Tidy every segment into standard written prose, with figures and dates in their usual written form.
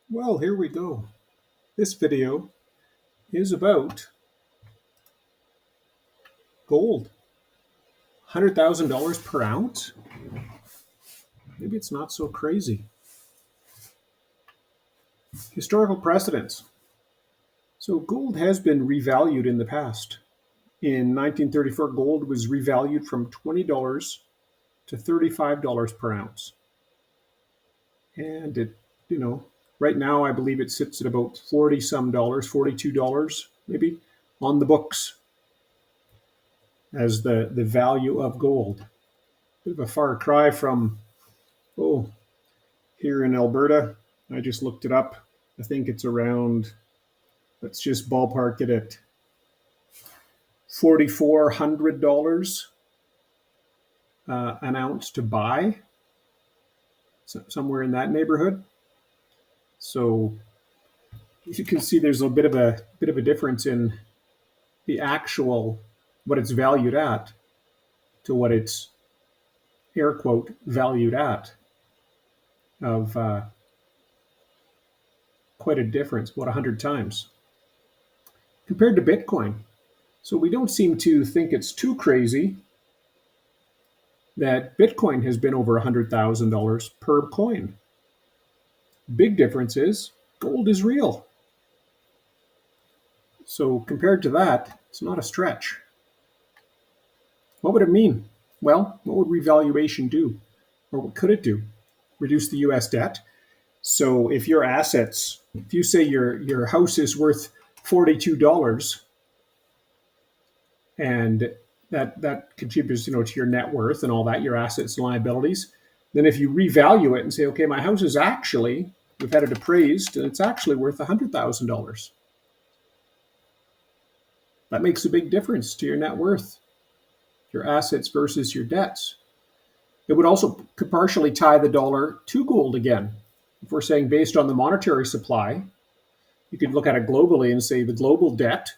Well, here we go. This video is about gold. $100,000 per ounce? Maybe it's not so crazy. Historical precedents. So gold has been revalued in the past. In 1934, gold was revalued from $20 to $35 per ounce. And right now I believe it sits at about 40 some dollars, $42 maybe on the books as the value of gold. Bit of a far cry from, here in Alberta. I just looked it up. I think it's around, let's just ballpark it at $4,400 an ounce to buy, somewhere in that neighborhood. So you can see there's a bit of a difference in the actual what it's valued at to what it's air quote valued at, of quite a difference, about 100 times compared to Bitcoin. So we don't seem to think it's too crazy that Bitcoin has been over $100,000 per coin. Big difference is gold is real. So compared to that, it's not a stretch. What would it mean? Well, what would revaluation do? Or what could it do? Reduce the US debt. So if your assets, if you say your house is worth $42 and that contributes, to your net worth and all that, your assets and liabilities, then if you revalue it and say, okay, my house is actually, we've had it appraised and it's actually worth $100,000. That makes a big difference to your net worth, your assets versus your debts. It would also partially tie the dollar to gold again. If we're saying based on the monetary supply, you could look at it globally and say the global debt,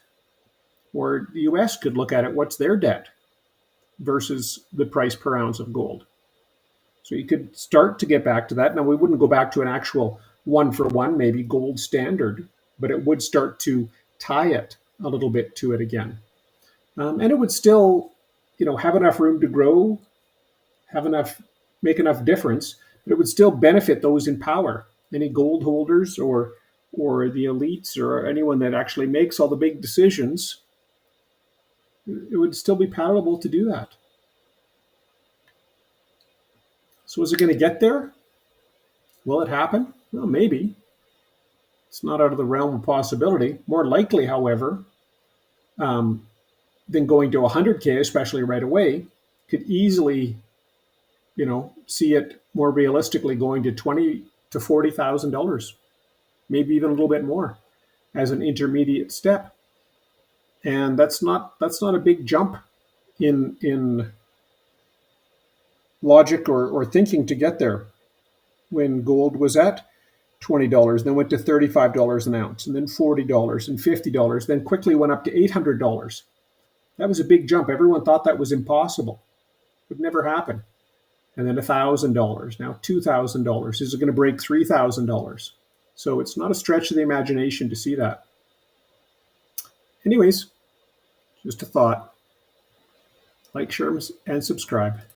or the US could look at it, what's their debt versus the price per ounce of gold. So you could start to get back to that. Now, we wouldn't go back to an actual one for one, maybe gold standard, but it would start to tie it a little bit to it again. And it would still, have enough room to grow, make enough difference, but it would still benefit those in power, any gold holders or the elites or anyone that actually makes all the big decisions. It would still be palatable to do that. So is it going to get there? Will it happen? Well, maybe. It's not out of the realm of possibility. More likely, however, than going to 100K, especially right away, could easily, see it more realistically going to $20,000 to $40,000, maybe even a little bit more, as an intermediate step. And that's not a big jump in logic or thinking to get there. When gold was at $20, then went to $35 an ounce, and then $40 and $50, then quickly went up to $800. That was a big jump. Everyone thought that was impossible. It would never happen. And then $1,000, now $2,000. Is it going to break $3,000? So it's not a stretch of the imagination to see that. Anyways, just a thought. Like, share, and subscribe.